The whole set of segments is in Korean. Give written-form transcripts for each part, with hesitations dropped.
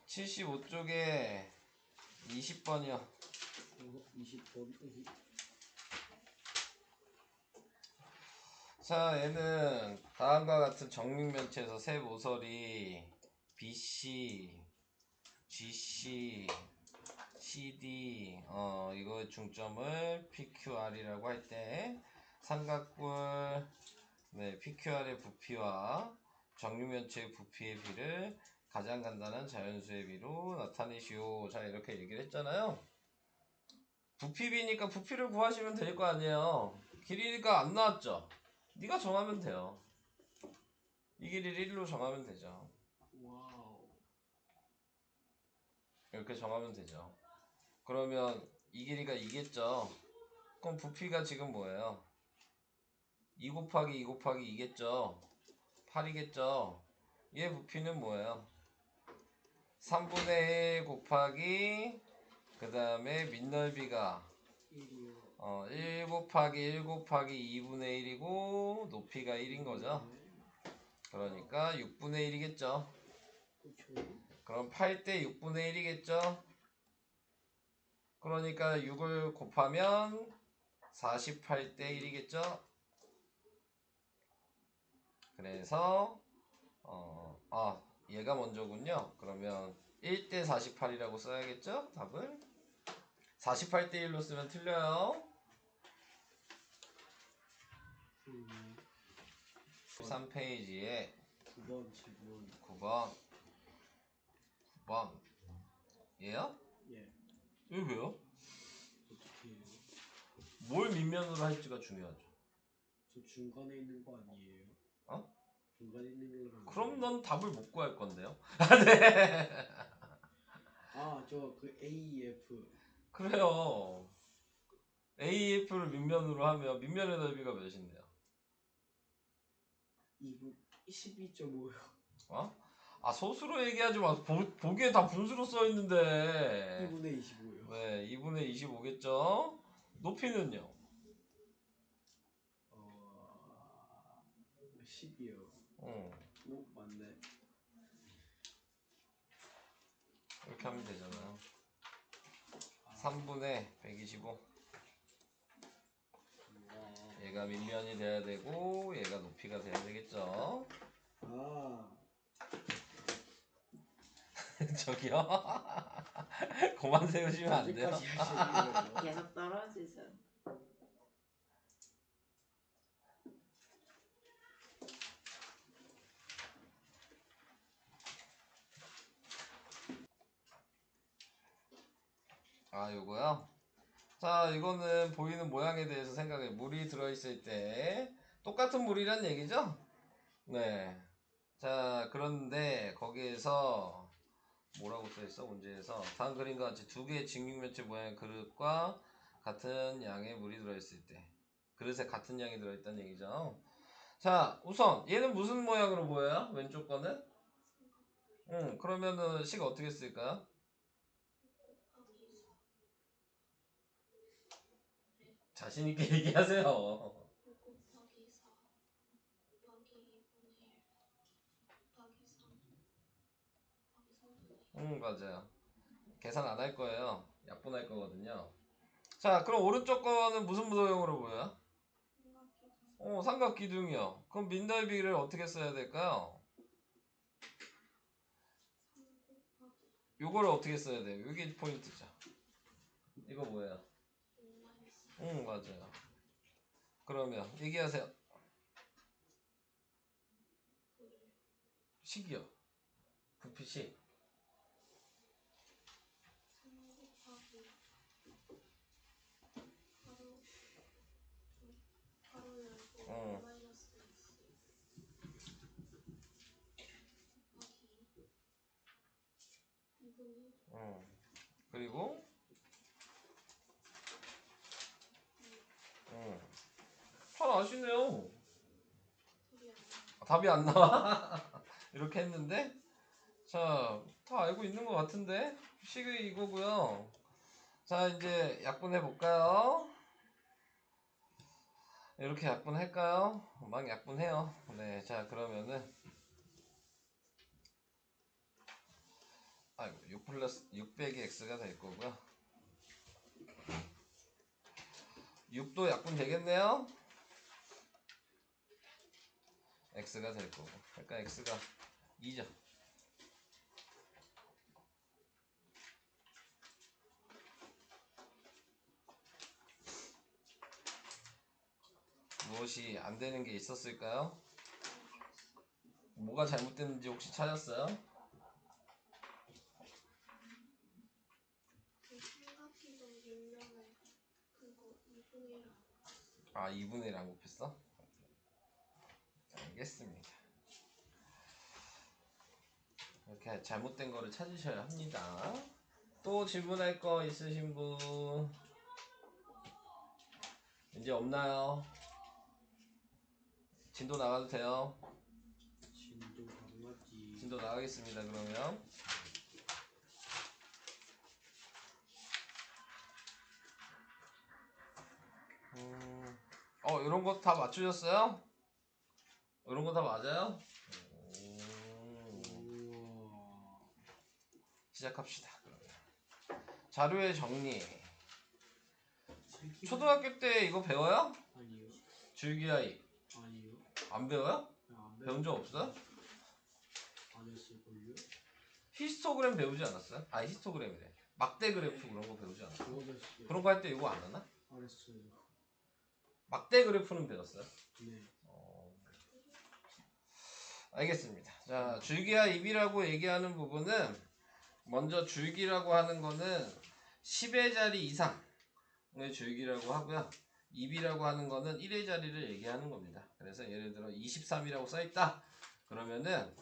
75쪽에 20번이요. 20번. 자, 얘는 다음과 같은 정육면체에서 세 모서리 BC, GC, CD 이거의 중점을 PQR이라고 할 때 삼각뿔 PQR의 부피와 정육면체의 부피의 비를 가장 간단한 자연수의 비로 나타내시오. 자, 이렇게 얘기를 했잖아요. 부피비니까 부피를 구하시면 될 거 아니에요. 길이가 안 나왔죠? 네가 정하면 돼요. 이 길이를 1로 정하면 되죠. 와우. 이렇게 정하면 되죠. 그러면 이 길이가 2겠죠? 그럼 부피가 지금 뭐예요? 2 곱하기 2 곱하기 2겠죠? 8이겠죠? 얘 부피는 뭐예요? 3분의 1 곱하기 그 다음에 밑넓이가 1이요. 1 곱하기 1 곱하기 2분의 1이고 높이가 1인 거죠. 그러니까 6분의 1이겠죠. 그쵸. 그럼 8대 6분의 1이겠죠. 그러니까 6을 곱하면 48대 1이겠죠. 그래서 얘가 먼저군요. 그러면 1대 48이라고 써야겠죠? 답을 48대 1로 쓰면 틀려요. 13페이지에 9번 질문. 9번 얘요? 예. 이거 왜요? 어떻게 해요? 뭘 밑면으로 할지가 중요하죠. 저 중간에 있는 거 아니에요? 어? 중간에 있는 거랑. 그럼 넌 답을 못 구할 건데요? 네. 저 그 AF. 그래요. AF를 밑면으로 하면 밑면의 넓이가 몇인데요? 2분 12.5요. 소수로 얘기하지 마. 보기에 다 분수로 써 있는데. 2분의 25요. 네, 2분의 25겠죠? 높이는요? 10이요. 오, 맞네. 이렇게 하면 되잖아요. 3분의 125. 얘가 밑면이 돼야 되고 얘가 높이가 돼야 되겠죠? 저기요? 그만 세우시면 안 돼요? 계속 떨어지죠. 요거요? 자, 이거는 보이는 모양에 대해서 생각해. 물이 들어있을 때 똑같은 물이란 얘기죠? 네. 자, 그런데 거기에서 뭐라고 써있어? 문제에서 다음 그림과 같이 두 개의 직육면체 모양의 그릇과 같은 양의 물이 들어있을 때 그릇에 같은 양이 들어있다는 얘기죠. 자, 우선 얘는 무슨 모양으로 보여요? 왼쪽 거는? 그러면은 식 어떻게 쓸까요? 자신있게 얘기하세요. 맞아요. 계산 안 할 거예요. 약분할 거거든요. 자, 그럼 오른쪽 거는 무슨 모양으로 보여요? 삼각기둥이요. 그럼 밑넓이를 어떻게 써야 될까요? 요거를 어떻게 써야 돼요? 이게 포인트죠. 이거 뭐예요? 맞아요. 그러면 얘기하세요. 식이요. 부피식. 그리고 잘 아시네요. 답이 안 나와. 이렇게 했는데 자, 다 알고 있는 것 같은데 식이 이거고요. 자, 이제 약분해 볼까요? 이렇게 약분할까요? 막 약분해요. 네, 자, 그러면은 아이고 6 플러스 6 빼기 x가 될 거고요. 6도 약분 되겠네요. x가 될 거고. 그러니까 x가 2죠. 무엇이 안 되는 게 있었을까요? 뭐가 잘못됐는지 혹시 찾았어요? 그 삼각형도 밀면은 그거 2분의 1. 아 2분의 1 안 곱했어? 알겠습니다. 이렇게 잘못된 거를 찾으셔야 합니다. 또 질문할 거 있으신 분 이제 없나요? 진도 나가도 돼요? 진도 강아지. 진도 나가겠습니다. 그러면 이런 거 다 맞추셨어요? 이런 거 다 맞아요? 우와. 시작합시다. 그러면 자료의 정리. 슬기- 초등학교 때 이거 배워요? 아니요. 줄기하입 아니요. 안 배워요? 안 배운 적 없어요? 안 했을걸요? 히스토그램 배우지 않았어요? 아 히스토그램이래. 막대 그래프 그런 거 배우지 않았어요? 그거 됐어요. 그런 거 할 때 이거 안 하나? 안 했어요. 막대 그래프는 배웠어요? 네. 알겠습니다. 자, 줄기와 입이라고 얘기하는 부분은 먼저 줄기라고 하는 거는 10의 자리 이상의 줄기라고 하고요. 입이라고 하는 거는 1의 자리를 얘기하는 겁니다. 그래서 예를 들어 23이라고 써있다. 그러면은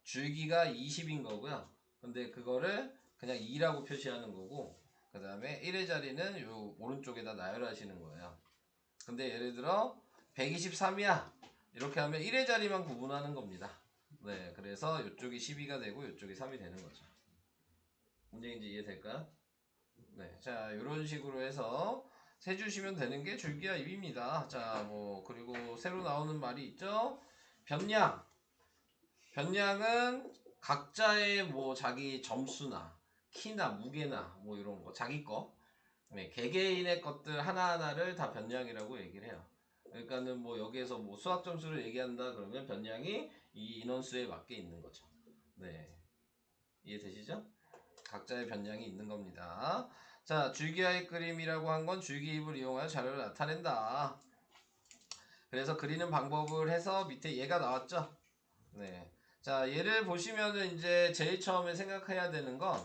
줄기가 20인 거고요. 근데 그거를 그냥 2라고 표시하는 거고 그 다음에 1의 자리는 요 오른쪽에다 나열하시는 거예요. 근데 예를 들어 123이야. 이렇게 하면 1의 자리만 구분하는 겁니다. 네, 그래서 이쪽이 12가 되고 이쪽이 3이 되는 거죠. 문제인지 이해될까요? 네, 자 이런 식으로 해서 세주시면 되는 게 줄기와 입입니다. 자, 뭐 그리고 새로 나오는 말이 있죠. 변량. 변량은 각자의 뭐 자기 점수나 키나 무게나 뭐 이런 거 자기 거 네, 개개인의 것들 하나하나를 다 변량이라고 얘기를 해요. 그러니까는 뭐 여기에서 뭐 수학 점수를 얘기한다 그러면 변량이 이 인원수에 맞게 있는 거죠. 네. 이해되시죠? 각자의 변량이 있는 겁니다. 자, 줄기와의 그림이라고 한 건 줄기입을 이용하여 자료를 나타낸다. 그래서 그리는 방법을 해서 밑에 얘가 나왔죠? 네. 자, 얘를 보시면은 이제 제일 처음에 생각해야 되는 건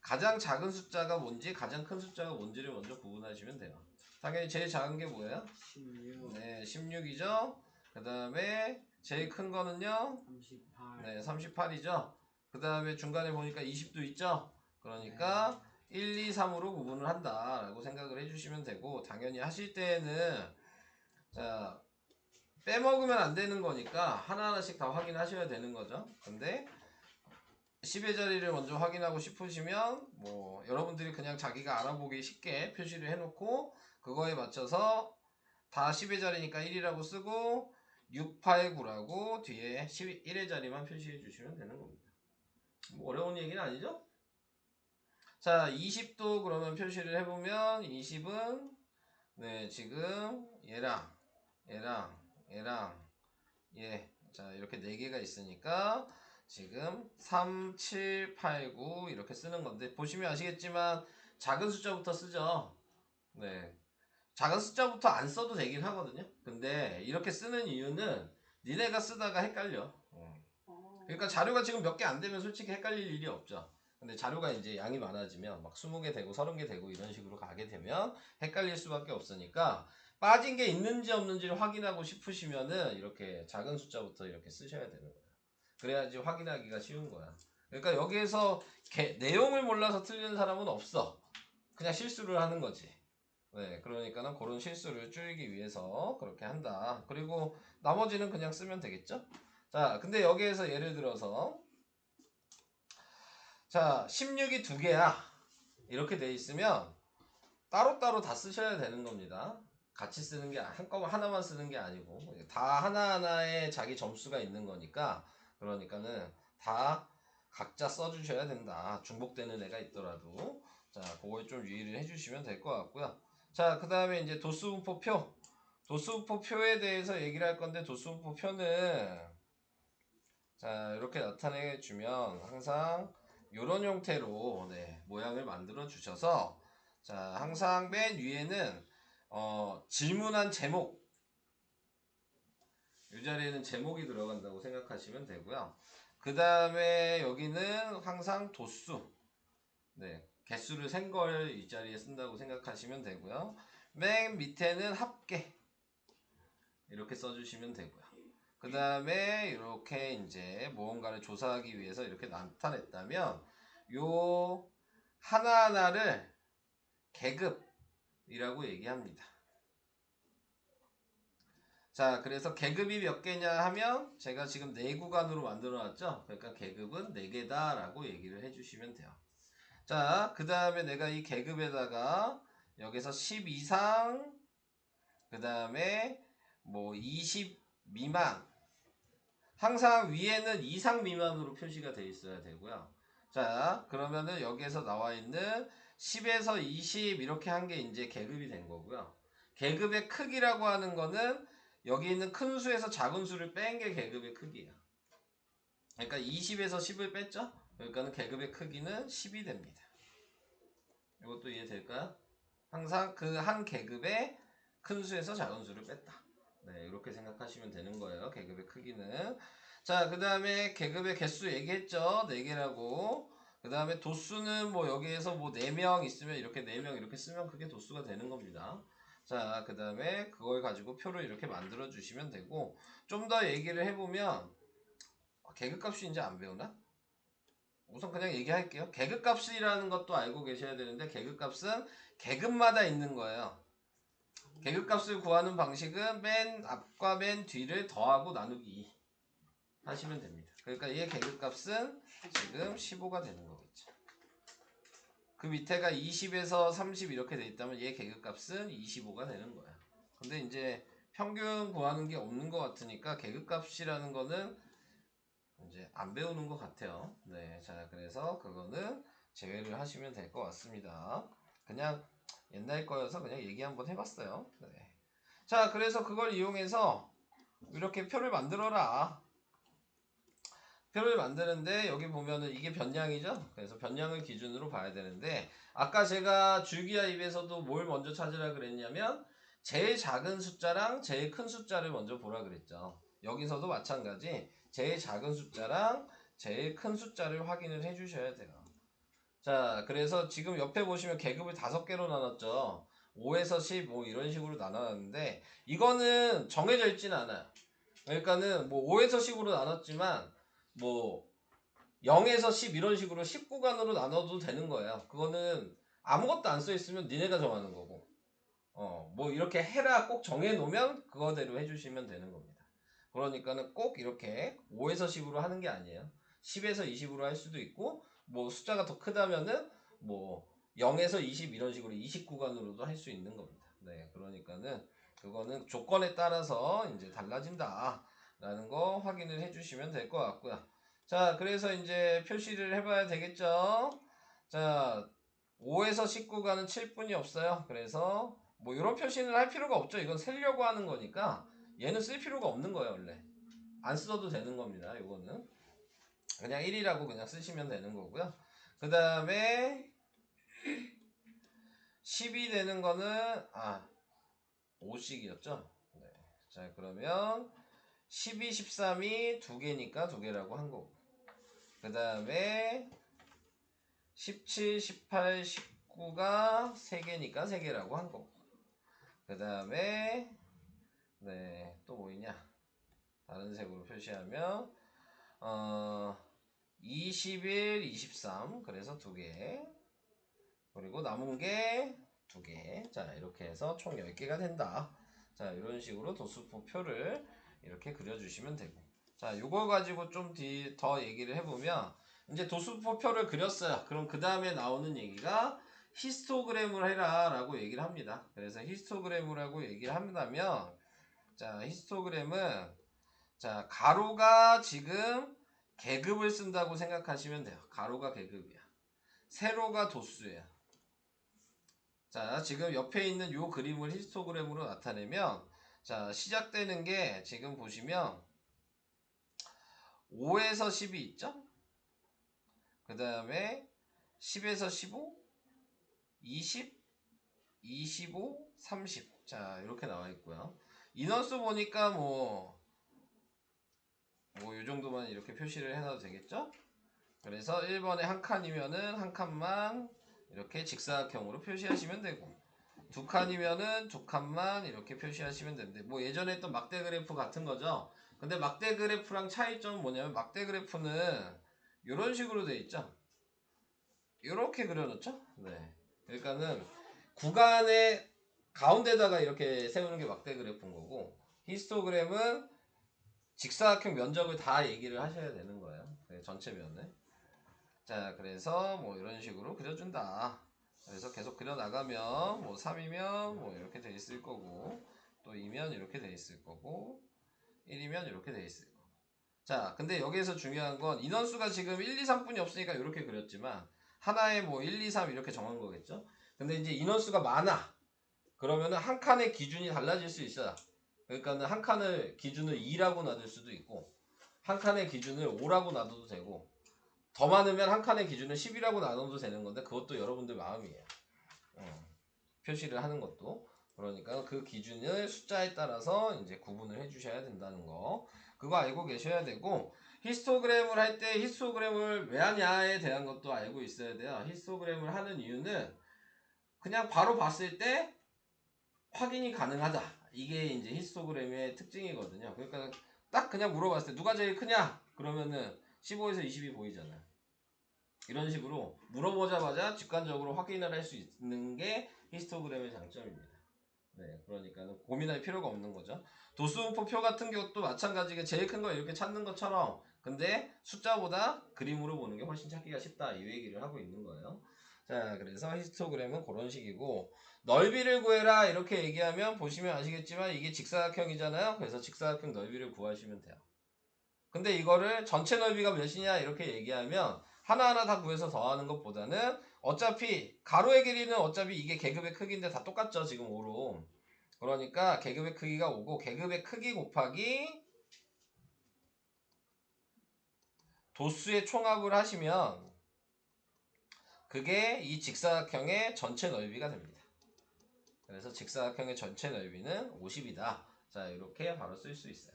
가장 작은 숫자가 뭔지 가장 큰 숫자가 뭔지를 먼저 구분하시면 돼요. 당연히 제일 작은 게 뭐예요? 16. 네, 16이죠. 그 다음에 제일 큰 거는요. 38. 네, 38이죠. 그 다음에 중간에 보니까 20도 있죠. 그러니까 1, 2, 3으로 구분을 한다라고 생각을 해주시면 되고 당연히 하실 때에는 자 빼먹으면 안 되는 거니까 하나하나씩 다 확인하셔야 되는 거죠. 근데 10의 자리를 먼저 확인하고 싶으시면 뭐 여러분들이 그냥 자기가 알아보기 쉽게 표시를 해놓고 그거에 맞춰서 다 10의 자리니까 1이라고 쓰고 6, 8, 9라고 뒤에 1의 자리만 표시해 주시면 되는 겁니다. 뭐 어려운 얘기는 아니죠? 자 20도 그러면 표시를 해보면 20은 네 지금 얘랑 얘 자 이렇게 4개가 있으니까 지금 3, 7, 8, 9 이렇게 쓰는 건데 보시면 아시겠지만 작은 숫자부터 쓰죠. 네, 작은 숫자부터 안 써도 되긴 하거든요. 근데 이렇게 쓰는 이유는 니네가 쓰다가 헷갈려. 그러니까 자료가 지금 몇 개 안 되면 솔직히 헷갈릴 일이 없죠. 근데 자료가 이제 양이 많아지면 막 20개 되고 30개 되고 이런 식으로 가게 되면 헷갈릴 수밖에 없으니까 빠진 게 있는지 없는지를 확인하고 싶으시면은 이렇게 작은 숫자부터 이렇게 쓰셔야 되는 거예요. 그래야지 확인하기가 쉬운 거야. 그러니까 여기에서 내용을 몰라서 틀리는 사람은 없어. 그냥 실수를 하는 거지. 네, 그러니까는 그런 실수를 줄이기 위해서 그렇게 한다. 그리고 나머지는 그냥 쓰면 되겠죠? 자, 근데 여기에서 예를 들어서 자, 16이 2개야. 이렇게 돼 있으면 따로따로 다 쓰셔야 되는 겁니다. 같이 쓰는 게 한꺼번에 하나만 쓰는 게 아니고 다 하나하나에 자기 점수가 있는 거니까 그러니까는 다 각자 써주셔야 된다. 중복되는 애가 있더라도. 자, 그걸 좀 유의를 해주시면 될 것 같고요. 자, 그 다음에 이제 도수분포표. 도수분포표에 대해서 얘기를 할 건데, 도수분포표는, 자, 이렇게 나타내 주면 항상 이런 형태로, 네, 모양을 만들어 주셔서, 자, 항상 맨 위에는, 질문한 제목. 이 자리에는 제목이 들어간다고 생각하시면 되고요. 그 다음에 여기는 항상 도수. 네, 개수를 센 걸 이 자리에 쓴다고 생각하시면 되고요. 맨 밑에는 합계 이렇게 써주시면 되고요. 그 다음에 이렇게 이제 무언가를 조사하기 위해서 이렇게 나타냈다면 요 하나하나를 계급이라고 얘기합니다. 자, 그래서 계급이 몇 개냐 하면 제가 지금 4구간으로 만들어 놨죠. 그러니까 계급은 4개다 라고 얘기를 해주시면 돼요. 자, 그 다음에 내가 이 계급에다가 여기서 10 이상, 그 다음에 뭐 20 미만, 항상 위에는 이상 미만으로 표시가 되어 있어야 되고요. 자, 그러면은 여기에서 나와 있는 10에서 20 이렇게 한 게 이제 계급이 된 거고요. 계급의 크기라고 하는 거는 여기 있는 큰 수에서 작은 수를 뺀 게 계급의 크기예요. 그러니까 20에서 10을 뺐죠? 그러니까 계급의 크기는 10이 됩니다. 이것도 이해될까요? 항상 그 한 계급의 큰 수에서 작은 수를 뺐다. 네, 이렇게 생각하시면 되는 거예요. 계급의 크기는. 자, 그 다음에 계급의 개수 얘기했죠. 4개라고. 그 다음에 도수는 뭐 여기에서 뭐 4명 있으면 이렇게 4명 이렇게 쓰면 그게 도수가 되는 겁니다. 자, 그 다음에 그걸 가지고 표를 이렇게 만들어 주시면 되고, 좀 더 얘기를 해보면, 계급값이 이제 안 배우나? 우선 그냥 얘기할게요. 계급값이라는 것도 알고 계셔야 되는데, 계급값은 계급마다 있는 거예요. 계급값을 구하는 방식은 맨 앞과 맨 뒤를 더하고 나누기 2 하시면 됩니다. 그러니까 얘 계급값은 지금 15가 되는 거겠죠. 그 밑에가 20에서 30 이렇게 돼 있다면 얘 계급값은 25가 되는 거야. 근데 이제 평균 구하는 게 없는 것 같으니까 계급값이라는 거는 이제 안 배우는 것 같아요. 네, 자, 그래서 그거는 제외를 하시면 될 것 같습니다. 그냥 옛날 거여서 그냥 얘기 한번 해봤어요. 네. 자, 그래서 그걸 이용해서 이렇게 표를 만들어라. 표를 만드는데 여기 보면은 이게 변량이죠. 그래서 변량을 기준으로 봐야 되는데 아까 제가 줄기와 입에서도 뭘 먼저 찾으라 그랬냐면 제일 작은 숫자랑 제일 큰 숫자를 먼저 보라 그랬죠. 여기서도 마찬가지 제일 작은 숫자랑 제일 큰 숫자를 확인을 해 주셔야 돼요. 자, 그래서 지금 옆에 보시면 계급을 5개로 나눴죠. 5에서 10, 뭐 이런 식으로 나눴는데 이거는 정해져 있지는 않아요. 그러니까는 뭐 5에서 10으로 나눴지만 뭐 0에서 10 이런 식으로 10구간으로 나눠도 되는 거예요. 그거는 아무것도 안 써 있으면 니네가 정하는 거고 뭐 이렇게 해라 꼭 정해 놓으면 그거대로 해주시면 되는 겁니다. 그러니까는 꼭 이렇게 5에서 10으로 하는 게 아니에요. 10에서 20으로 할 수도 있고 뭐 숫자가 더 크다면은 뭐 0에서 20 이런 식으로 20구간으로도 할 수 있는 겁니다. 네, 그러니까는 그거는 조건에 따라서 이제 달라진다 라는 거 확인을 해주시면 될 것 같고요. 자, 그래서 이제 표시를 해봐야 되겠죠. 자, 5에서 19가는 7분이 없어요. 그래서 뭐 이런 표시는 할 필요가 없죠. 이건 세려고 하는 거니까 얘는 쓸 필요가 없는 거예요. 원래 안 써도 되는 겁니다. 이거는 그냥 1이라고 그냥 쓰시면 되는 거고요. 그 다음에 10이 되는 거는 5씩이었죠. 네. 자, 그러면 12, 13이 2개니까 2개라고 한 거고, 그 다음에 17, 18, 19가 3개니까 3개라고 한 거고, 그 다음에 네, 또 뭐 있냐, 다른 색으로 표시하면 21, 23 그래서 2개, 그리고 남은 게 2개. 자, 이렇게 해서 총 10개가 된다. 자, 이런 식으로 도수표를 이렇게 그려주시면 되고, 자, 요거 가지고 좀 더 얘기를 해보면 이제 도수표를 그렸어요. 그럼 그 다음에 나오는 얘기가 히스토그램을 해라 라고 얘기를 합니다. 그래서 히스토그램이라고 얘기를 한다면, 자, 히스토그램은 자, 가로가 지금 계급을 쓴다고 생각하시면 돼요. 가로가 계급이야. 세로가 도수예요. 자, 지금 옆에 있는 요 그림을 히스토그램으로 나타내면, 자, 시작되는 게 지금 보시면 5에서 10이 있죠? 그 다음에 10에서 15, 20, 25, 30. 자, 이렇게 나와 있고요. 인원수 보니까 뭐 요 정도만 이렇게 표시를 해놔도 되겠죠? 그래서 1번에 한 칸이면은 한 칸만 이렇게 직사각형으로 표시하시면 되고, 두 칸이면은 두 칸만 이렇게 표시하시면 되는데, 뭐 예전에 했던 막대 그래프 같은 거죠. 근데 막대 그래프랑 차이점은 뭐냐면, 막대 그래프는 이런 식으로 돼 있죠. 이렇게 그려놓죠. 네. 그러니까는 구간의 가운데다가 이렇게 세우는 게 막대 그래프인 거고, 히스토그램은 직사각형 면적을 다 얘기를 하셔야 되는 거예요. 전체 면을. 자, 그래서 뭐 이런 식으로 그려준다. 그래서 계속 그려나가면 뭐 3이면 뭐 이렇게 돼 있을 거고, 또 2면 이렇게 돼 있을 거고, 1이면 이렇게 돼 있을 거고. 자, 근데 여기에서 중요한 건 인원수가 지금 1, 2, 3뿐이 없으니까 이렇게 그렸지만, 하나에 뭐 1, 2, 3 이렇게 정한 거겠죠? 근데 이제 인원수가 많아. 그러면은 한 칸의 기준이 달라질 수 있어요. 그러니까는 한 칸을 기준을 2라고 놔둘 수도 있고, 한 칸의 기준을 5라고 놔둬도 되고, 더 많으면 한 칸의 기준을 10이라고 나눠도 되는 건데, 그것도 여러분들 마음이에요. 표시를 하는 것도. 그러니까 그 기준을 숫자에 따라서 이제 구분을 해주셔야 된다는 거. 그거 알고 계셔야 되고, 히스토그램을 할 때 히스토그램을 왜 하냐에 대한 것도 알고 있어야 돼요. 히스토그램을 하는 이유는 그냥 바로 봤을 때 확인이 가능하다. 이게 이제 히스토그램의 특징이거든요. 그러니까 딱 그냥 물어봤을 때 누가 제일 크냐? 그러면은 15에서 20이 보이잖아요. 이런 식으로 물어보자마자 직관적으로 확인을 할 수 있는 게 히스토그램의 장점입니다. 네, 그러니까 고민할 필요가 없는 거죠. 도수분포 표 같은 것도 마찬가지게 제일 큰 거 이렇게 찾는 것처럼, 근데 숫자보다 그림으로 보는 게 훨씬 찾기가 쉽다, 이 얘기를 하고 있는 거예요. 자, 그래서 히스토그램은 그런 식이고, 넓이를 구해라 이렇게 얘기하면 보시면 아시겠지만 이게 직사각형이잖아요. 그래서 직사각형 넓이를 구하시면 돼요. 근데 이거를 전체 넓이가 몇이냐 이렇게 얘기하면 하나하나 다 구해서 더하는 것보다는, 어차피 가로의 길이는 어차피 이게 계급의 크기인데 다 똑같죠, 지금 5로. 그러니까 계급의 크기가 5고, 계급의 크기 곱하기 도수의 총합을 하시면 그게 이 직사각형의 전체 넓이가 됩니다. 그래서 직사각형의 전체 넓이는 50이다. 자, 이렇게 바로 쓸 수 있어요.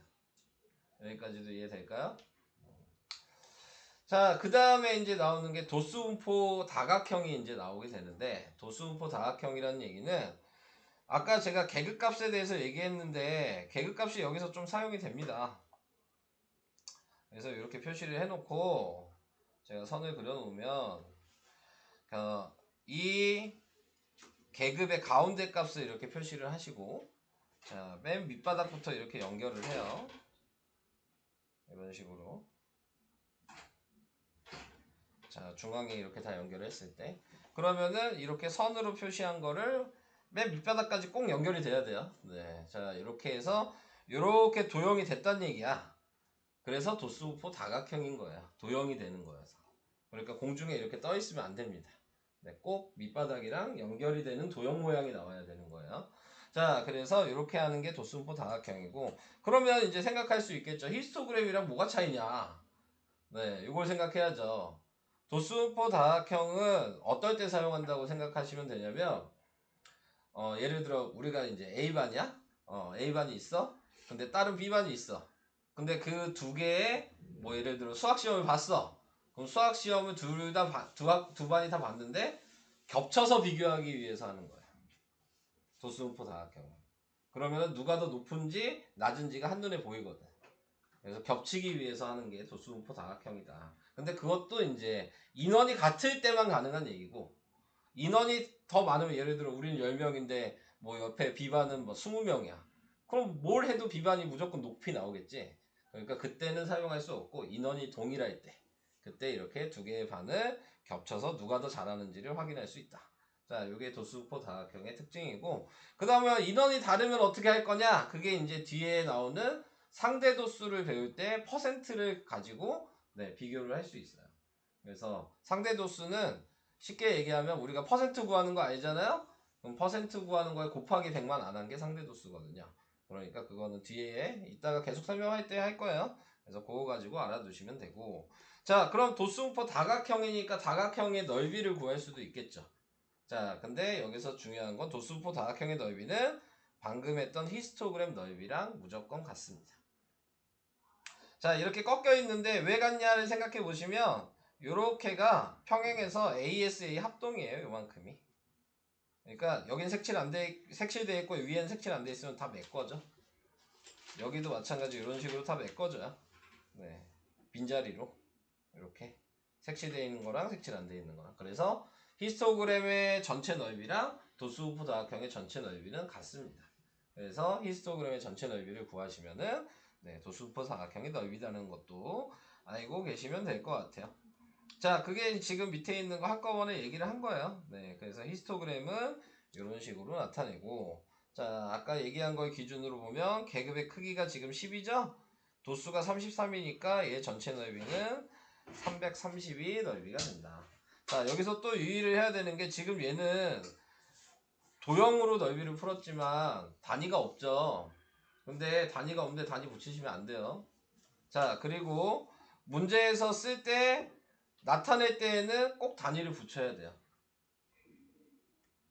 여기까지도 이해될까요? 자, 그 다음에 이제 나오는 게 도수분포 다각형이 이제 나오게 되는데, 도수분포 다각형이라는 얘기는 아까 제가 계급값에 대해서 얘기했는데, 계급값이 여기서 좀 사용이 됩니다. 그래서 이렇게 표시를 해놓고 제가 선을 그려놓으면, 이 계급의 가운데 값을 이렇게 표시를 하시고, 자, 맨 밑바닥부터 이렇게 연결을 해요. 이런 식으로. 자, 중앙에 이렇게 다 연결했을 때, 그러면은 이렇게 선으로 표시한 거를 맨 밑바닥까지 꼭 연결이 돼야 돼요. 네, 자, 이렇게 해서 이렇게 도형이 됐다는 얘기야. 그래서 도수분포 다각형인 거야. 도형이 되는 거여서. 그러니까 공중에 이렇게 떠 있으면 안 됩니다. 네, 꼭 밑바닥이랑 연결이 되는 도형 모양이 나와야 되는 거예요. 자, 그래서 이렇게 하는 게 도수분포 다각형이고, 그러면 이제 생각할 수 있겠죠. 히스토그램이랑 뭐가 차이냐? 네, 이걸 생각해야죠. 도수분포 다각형은 어떨 때 사용한다고 생각하시면 되냐면, 예를 들어 우리가 이제 A반이야? A반이 있어? 근데 다른 B반이 있어. 근데 그 두 개의 뭐 예를 들어 수학 시험을 봤어. 그럼 수학 시험을 두 반이 다 봤는데 겹쳐서 비교하기 위해서 하는 거야. 도수분포 다각형은. 그러면 누가 더 높은지 낮은지가 한눈에 보이거든. 그래서 겹치기 위해서 하는 게 도수분포 다각형이다. 근데 그것도 이제 인원이 같을 때만 가능한 얘기고, 인원이 더 많으면, 예를 들어 우리는 10명인데 뭐 옆에 B반은 뭐 20명이야. 그럼 뭘 해도 B반이 무조건 높이 나오겠지. 그러니까 그때는 사용할 수 없고, 인원이 동일할 때 그때 이렇게 두 개의 반을 겹쳐서 누가 더 잘하는지를 확인할 수 있다. 자, 이게 도수분포 다각형의 특징이고, 그 다음에 인원이 다르면 어떻게 할 거냐? 그게 이제 뒤에 나오는 상대 도수를 배울 때 퍼센트를 가지고 네, 비교를 할 수 있어요. 그래서 상대 도수는 쉽게 얘기하면 우리가 퍼센트 구하는 거 아니잖아요? 그럼 퍼센트 구하는 거에 곱하기 100만 안 한 게 상대 도수거든요. 그러니까 그거는 뒤에 이따가 계속 설명할 때 할 거예요. 그래서 그거 가지고 알아두시면 되고. 자, 그럼 도수분포 다각형이니까 다각형의 넓이를 구할 수도 있겠죠. 자, 근데 여기서 중요한 건 도수분포 다각형의 넓이는 방금 했던 히스토그램 넓이랑 무조건 같습니다. 자, 이렇게 꺾여 있는데 왜 같냐를 생각해 보시면 요렇게가 평행에서 ASA 합동이에요. 요만큼이. 그러니까 여긴 색칠돼 있고 위에는 색칠 안 돼 있으면 다 메꿔져. 여기도 마찬가지 이런 식으로 다 메꿔져요. 네, 빈자리로 이렇게 색칠돼 있는 거랑 색칠 안 돼 있는 거랑. 그래서 히스토그램의 전체 넓이랑 도수분포 다각형의 전체 넓이는 같습니다. 그래서 히스토그램의 전체 넓이를 구하시면은 네, 도수분포 다각형의 넓이라는 것도 알고 계시면 될 것 같아요. 자, 그게 지금 밑에 있는 거 한꺼번에 얘기를 한 거예요. 네, 그래서 히스토그램은 이런 식으로 나타내고, 자, 아까 얘기한 걸 기준으로 보면 계급의 크기가 지금 10이죠? 도수가 33이니까 얘 전체 넓이는 332 넓이가 된다. 자, 여기서 또 유의를 해야 되는 게 지금 얘는 도형으로 넓이를 풀었지만 단위가 없죠. 근데 단위가 없는데 단위 붙이시면 안 돼요. 자, 그리고 문제에서 쓸 때 나타낼 때에는 꼭 단위를 붙여야 돼요.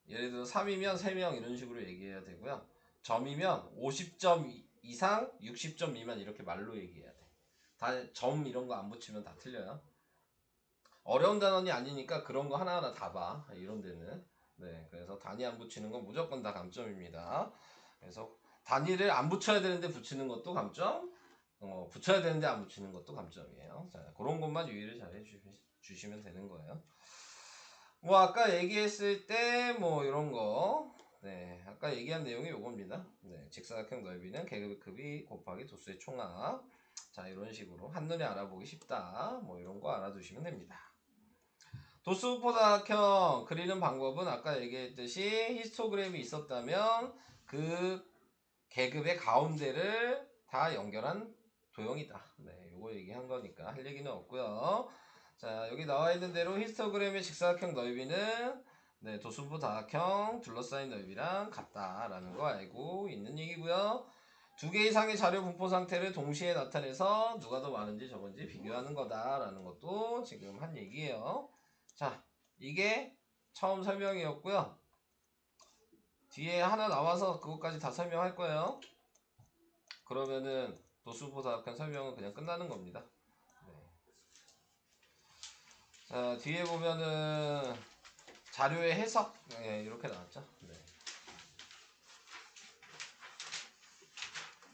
예를 들어 3이면 3명 이런 식으로 얘기해야 되고요. 점이면 50점 이상 60점 미만 이렇게 말로 얘기해야 돼. 다 점 이런 거 안 붙이면 다 틀려요. 어려운 단원이 아니니까 그런 거 하나하나 다 봐. 이런 데는. 네, 그래서 단위 안 붙이는 건 무조건 다 감점입니다. 그래서 단위를 안 붙여야 되는데 붙이는 것도 감점, 붙여야 되는데 안 붙이는 것도 감점이에요. 자, 그런 것만 유의를 잘 해주시면 되는 거예요. 뭐 아까 얘기했을 때 뭐 이런 거, 네, 아까 얘기한 내용이 요겁니다. 네, 직사각형 넓이는 계급의 크기 곱하기 도수의 총합. 자, 이런 식으로 한눈에 알아보기 쉽다. 뭐 이런 거 알아두시면 됩니다. 도수분포 다각형 그리는 방법은 아까 얘기했듯이 히스토그램이 있었다면 그 계급의 가운데를 다 연결한 도형이다. 네, 요거 얘기한 거니까 할 얘기는 없고요. 자, 여기 나와 있는 대로 히스토그램의 직사각형 넓이는 네, 도수분포 다각형 둘러싸인 넓이랑 같다라는 거 알고 있는 얘기고요. 두 개 이상의 자료 분포 상태를 동시에 나타내서 누가 더 많은지 적은지 비교하는 거다라는 것도 지금 한 얘기예요. 자, 이게 처음 설명이었고요. 뒤에 하나 나와서 그것까지 다 설명할 거예요. 그러면은 도수분포 다각형 설명은 그냥 끝나는 겁니다. 네. 자, 뒤에 보면은 자료의 해석, 네, 이렇게 나왔죠. 네.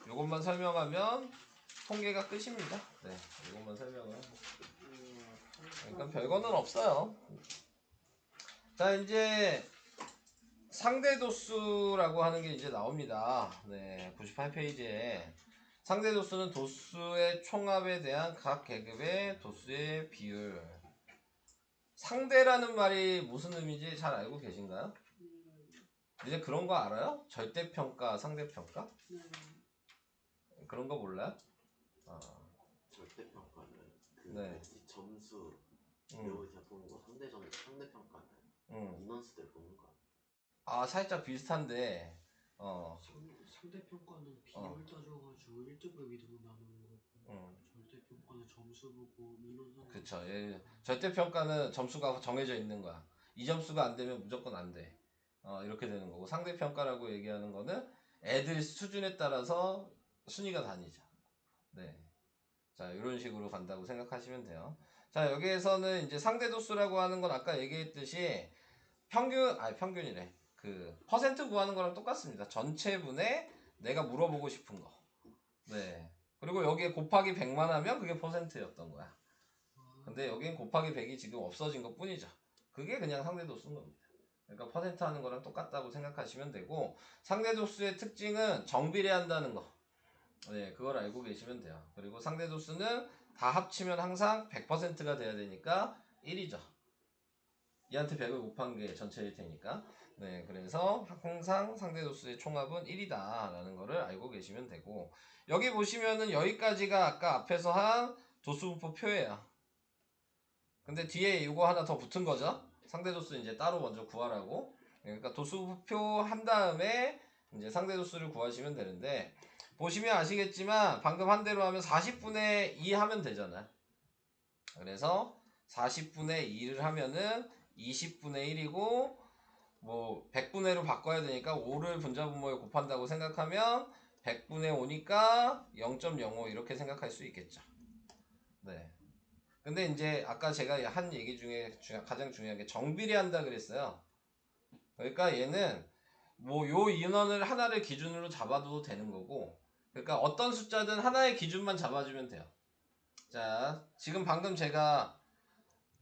요것만 설명하면 통계가 끝입니다. 네, 이것만 설명을 하고. 그러니까 별거는 없어요. 자, 이제 상대 도수라고 하는 게 이제 나옵니다. 네, 98페이지에 상대 도수는 도수의 총합에 대한 각 계급의 도수의 비율. 상대라는 말이 무슨 의미인지 잘 알고 계신가요? 이제 그런 거 알아요? 절대평가, 상대평가? 그런 거 몰라요? 절대평가는 그 네. 점수 여기서 보는 거 상대평가는 인원수들 보는 거. 아, 살짝 비슷한데 상대평가는 비율 따져가지고 1등급 2등급 나누는 거고 절대평가는 점수 보고 민원 상황. 그쵸. 예. 절대평가는 점수가 정해져 있는 거야. 이 점수가 안 되면 무조건 안 돼. 이렇게 되는 거고, 상대평가라고 얘기하는 거는 애들 수준에 따라서 순위가 다니죠. 네. 자, 이런 식으로 간다고 생각하시면 돼요. 자, 여기에서는 이제 상대도수라고 하는 건 아까 얘기했듯이 평균이래. 그 퍼센트 구하는 거랑 똑같습니다. 전체분에 내가 물어보고 싶은 거. 네. 그리고 여기에 곱하기 100만 하면 그게 퍼센트였던 거야. 근데 여긴 곱하기 100이 지금 없어진 것 뿐이죠. 그게 그냥 상대도수인 겁니다. 그러니까 퍼센트 하는 거랑 똑같다고 생각하시면 되고, 상대도수의 특징은 정비례한다는 거. 네, 그걸 알고 계시면 돼요. 그리고 상대도수는 다 합치면 항상 100%가 돼야 되니까 1이죠. 얘한테 100을 곱한 게 전체일 테니까. 네, 그래서 항상 상대도수의 총합은 1이다 라는 거를 알고 계시면 되고, 여기 보시면은 여기까지가 아까 앞에서 한 도수분포 표예요. 근데 뒤에 이거 하나 더 붙은 거죠. 상대 도수 이제 따로 먼저 구하라고. 그러니까 도수표 한 다음에 이제 상대 도수를 구하시면 되는데, 보시면 아시겠지만 방금 한 대로 하면 40분의 2 하면 되잖아요. 그래서 40분의 2를 하면은 20분의 1이고, 뭐 100분의로 바꿔야 되니까 5를 분자분모에 곱한다고 생각하면 100분의 5니까 0.05 이렇게 생각할 수 있겠죠. 네. 근데 이제 아까 제가 한 얘기 중에 가장 중요한 게 정비례한다 그랬어요. 그러니까 얘는 뭐 요 인원을 하나를 기준으로 잡아도 되는 거고, 그러니까 어떤 숫자든 하나의 기준만 잡아주면 돼요. 자, 지금 방금 제가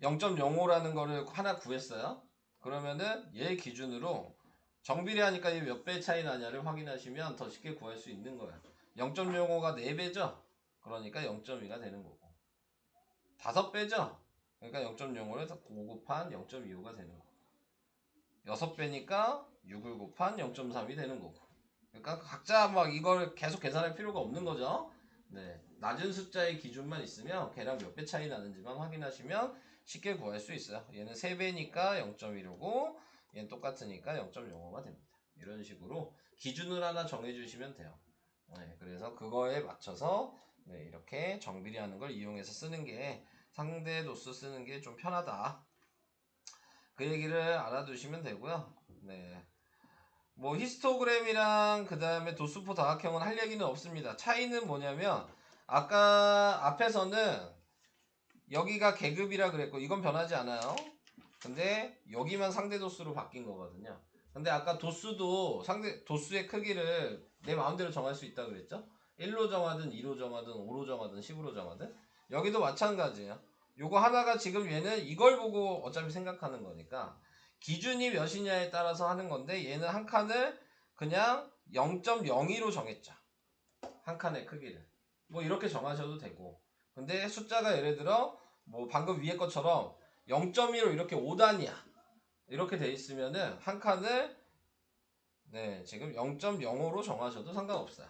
0.05라는 거를 하나 구했어요. 그러면은 얘 기준으로 정비례하니까 얘 몇 배 차이 나냐를 확인하시면 더 쉽게 구할 수 있는 거예요. 0.05가 4배죠? 그러니까 0.2가 되는 거고, 5배죠? 그러니까 0.05를 5 곱한 0.25가 되는 거고, 6배니까 6을 곱한 0.3이 되는 거고. 그러니까 각자 막 이걸 계속 계산할 필요가 없는 거죠. 네, 낮은 숫자의 기준만 있으면 걔랑 몇 배 차이 나는지만 확인하시면 쉽게 구할 수 있어요. 얘는 3배니까 0.15고 얘는 똑같으니까 0.05가 됩니다. 이런 식으로 기준을 하나 정해주시면 돼요. 네, 그래서 그거에 맞춰서 네, 이렇게 정비례하는 걸 이용해서 쓰는 게, 상대 도수 쓰는 게 좀 편하다. 그 얘기를 알아두시면 되고요. 네. 뭐 히스토그램이랑 그 다음에 도수포 다각형은 할 얘기는 없습니다. 차이는 뭐냐면, 아까 앞에서는 여기가 계급이라 그랬고 이건 변하지 않아요. 근데 여기만 상대 도수로 바뀐 거거든요. 근데 아까 도수도 상대 도수의 크기를 내 마음대로 정할 수 있다 그랬죠. 1로 정하든 2로 정하든 5로 정하든 10으로 정하든, 여기도 마찬가지예요. 요거 하나가 지금 얘는 이걸 보고 어차피 생각하는 거니까 기준이 몇이냐에 따라서 하는 건데, 얘는 한 칸을 그냥 0.02로 정했죠. 한 칸의 크기를 뭐 이렇게 정하셔도 되고, 근데 숫자가 예를 들어 뭐 방금 위에 것처럼 0.2로 이렇게 5단이야 이렇게 돼 있으면은 한 칸을 네 지금 0.05로 정하셔도 상관없어요.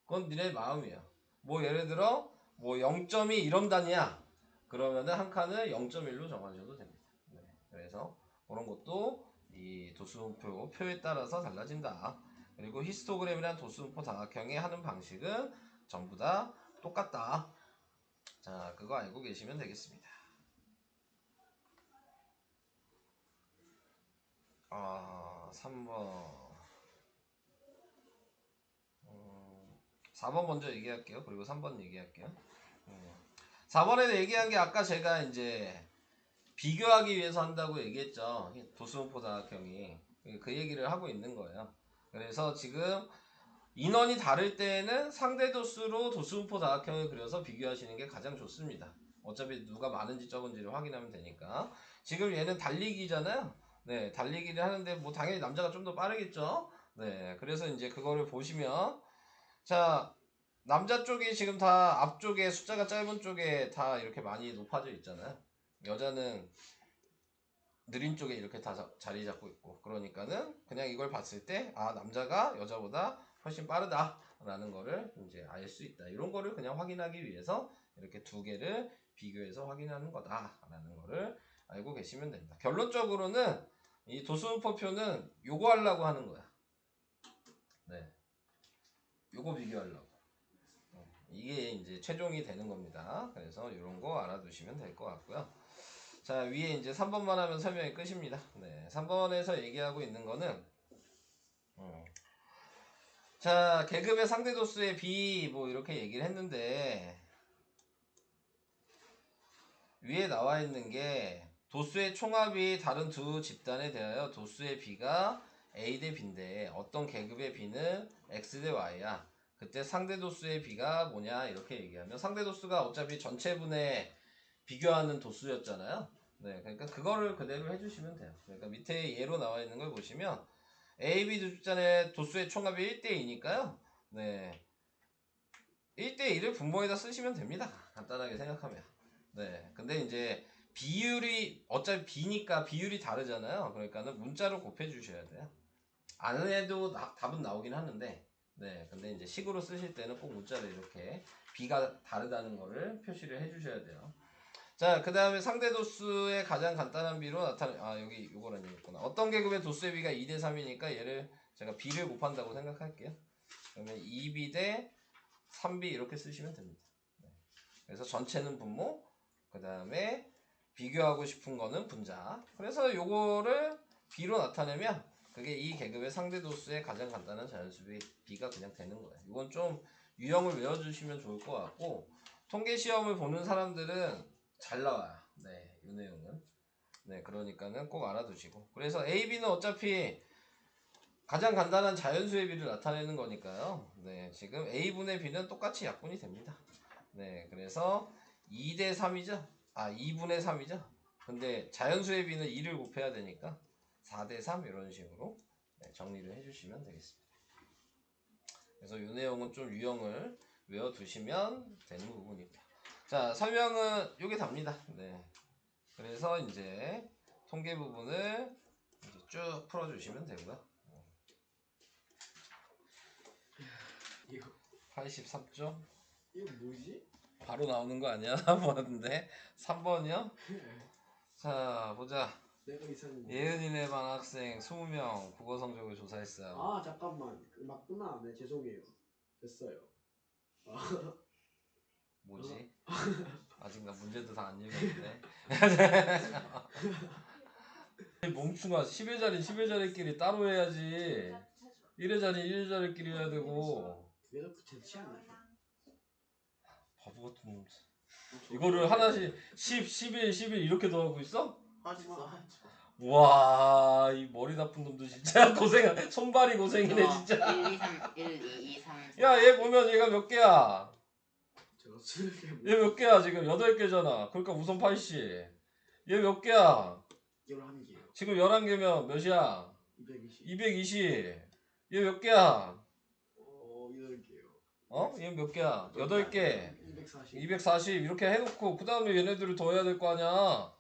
그건 니네 마음이에요. 뭐 예를 들어 뭐 0.2 이런 단위야 그러면은 한 칸을 0.1로 정하셔도 됩니다. 네, 그래서 그런 것도 이 도수분포 표에 따라서 달라진다. 그리고 히스토그램이란 도수분포 다각형의 하는 방식은 전부 다 똑같다. 자, 그거 알고 계시면 되겠습니다. 3번 4번 먼저 얘기할게요. 그리고 3번 얘기할게요. 4번에 얘기한 게 아까 제가 이제 비교하기 위해서 한다고 얘기했죠. 도수분포 다각형이. 그 얘기를 하고 있는 거예요. 그래서 지금 인원이 다를 때에는 상대 도수로 도수분포 다각형을 그려서 비교하시는 게 가장 좋습니다. 어차피 누가 많은지 적은지를 확인하면 되니까. 지금 얘는 달리기잖아요. 네, 달리기를 하는데 뭐 당연히 남자가 좀 더 빠르겠죠. 네, 그래서 이제 그거를 보시면, 자, 남자 쪽이 지금 다 앞쪽에 숫자가 짧은 쪽에 다 이렇게 많이 높아져 있잖아요. 여자는 느린 쪽에 이렇게 다 자리 잡고 있고, 그러니까는 그냥 이걸 봤을 때 아, 남자가 여자보다 훨씬 빠르다 라는 거를 이제 알 수 있다. 이런 거를 그냥 확인하기 위해서 이렇게 두 개를 비교해서 확인하는 거다 라는 거를 알고 계시면 됩니다. 결론적으로는 이 도수분포표는 요거 하려고 하는 거야. 네, 요거 비교하려고. 이게 이제 최종이 되는 겁니다. 그래서 이런 거 알아두시면 될 것 같고요. 자, 위에 이제 3번만 하면 설명이 끝입니다. 네, 3번에서 얘기하고 있는 거는 자, 계급의 상대 도수의 비 뭐 이렇게 얘기를 했는데, 위에 나와 있는 게 도수의 총합이 다른 두 집단에 대하여 도수의 비가 A 대 B인데 어떤 계급의 B는 X 대 Y야. 그때 상대 도수의 비가 뭐냐 이렇게 얘기하면, 상대 도수가 어차피 전체분에 비교하는 도수였잖아요. 네, 그러니까 그거를 그대로 해주시면 돼요. 그러니까 밑에 예로 나와 있는 걸 보시면 A, B 두 집단의 도수의 총합이 1대2니까요. 네, 1대1을 분모에다 쓰시면 됩니다. 간단하게 생각하면. 네, 근데 이제 비율이 어차피 B니까 비율이 다르잖아요. 그러니까는 문자로 곱해 주셔야 돼요. 안 해도 답은 나오긴 하는데, 네, 근데 이제 식으로 쓰실 때는 꼭 문자를 이렇게 B가 다르다는 거를 표시를 해주셔야 돼요. 자, 그 다음에 상대 도수의 가장 간단한 비로 여기 요거란 얘기구나. 어떤 계급의 도수의 비가 2대 3이니까 얘를 제가 B를 곱한다고 생각할게요. 그러면 2B 대 3B 이렇게 쓰시면 됩니다. 네. 그래서 전체는 분모, 그 다음에 비교하고 싶은 거는 분자. 그래서 요거를 B로 나타내면 그게 이 계급의 상대 도수의 가장 간단한 자연수 B가 그냥 되는 거예요. 이건 좀 유형을 외워주시면 좋을 것 같고, 통계 시험을 보는 사람들은 잘 나와요. 네, 이 내용은. 네, 그러니까는 꼭 알아두시고. 그래서 A, B는 어차피 가장 간단한 자연수의 비를 나타내는 거니까요. 네, 지금 A분의 B는 똑같이 약분이 됩니다. 네, 그래서 2대 3이죠. 2분의 3이죠. 근데 자연수의 B는 2를 곱해야 되니까 4대 3 이런 식으로 정리를 해주시면 되겠습니다. 그래서 이 내용은 좀 유형을 외워두시면 되는 부분이고요. 자, 설명은 요게 답니다. 네. 그래서 이제 통계 부분을 이제 쭉 풀어주시면 되고요. 이거 83점? 이거 뭐지? 바로 나오는 거 아니야? 보았는데 3번이요? 자, 보자. 내가 이상한 거. 예은이네 반 학생 20명 국어 성적을 조사했어요. 아 잠깐만 맞구나. 네 죄송해요. 됐어요. 뭐지? 아직 나 문제도 다 안 읽었는데. 몽충아 10의 자리끼리 따로 해야지. 1의 자리끼리 해야 되고. 그게 더 부채치 않나요? 바보 같은 놈. 이거를 하나씩 10, 11, 11 이렇게 더하고 있어? 하지 마. 와, 이 머리 나쁜 놈들 진짜 고생, 손발이 고생이네 진짜. 1, 2, 3, 1, 2, 3, 4. 야, 얘 보면 얘가 몇 개야? 제가 수능에 얘 몇 개야 지금? 8개잖아. 그러니까 우선 80. 얘 몇 개야? 11개요. 지금 11개면 몇이야? 220. 220. 얘 몇 개야? 8개요. 어? 얘 몇 개야? 8개. 240. 240 이렇게 해놓고 그 다음에 얘네들을 더해야 될 거 아니야.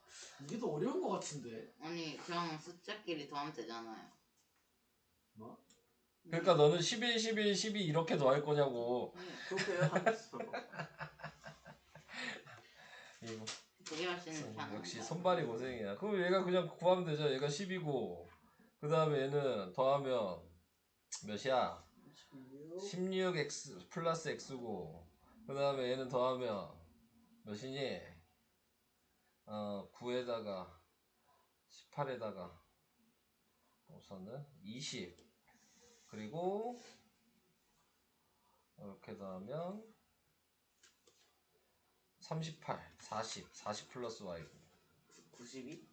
이게 더 어려운 거 같은데. 아니 그냥 숫자끼리 더하면 되잖아요. 뭐? 그러니까 너는 11, 11, 12 이렇게 더할 거냐고. 그렇게 해야겠어. 이거 그게 훨씬 편한 역시 거. 손발이 고생이야. 그럼 얘가 그냥 구하면 되죠. 얘가 10이고 그 다음에 얘는 더하면 몇이야? 16x 플러스 x고 그 다음에 얘는 더하면 몇이니? 9에다가 18에다가 우선은 20 그리고 이렇게 더하면 38 40 플러스 y 92?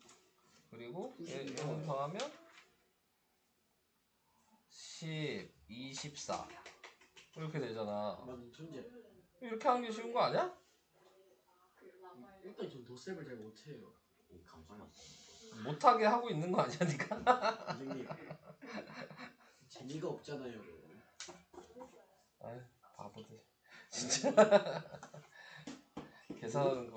그리고 얘는 더하면 10 24 이렇게 되잖아. 완전 천재. 이렇게 하는 게 쉬운 거 아니야? 일단 전 도셉을 잘 못해요. 이 감성이 없어. 못하게 하고 있는 거 아니야 니가? 선생님 재미가 없잖아요. 아유 바보들 진짜 계산하는 거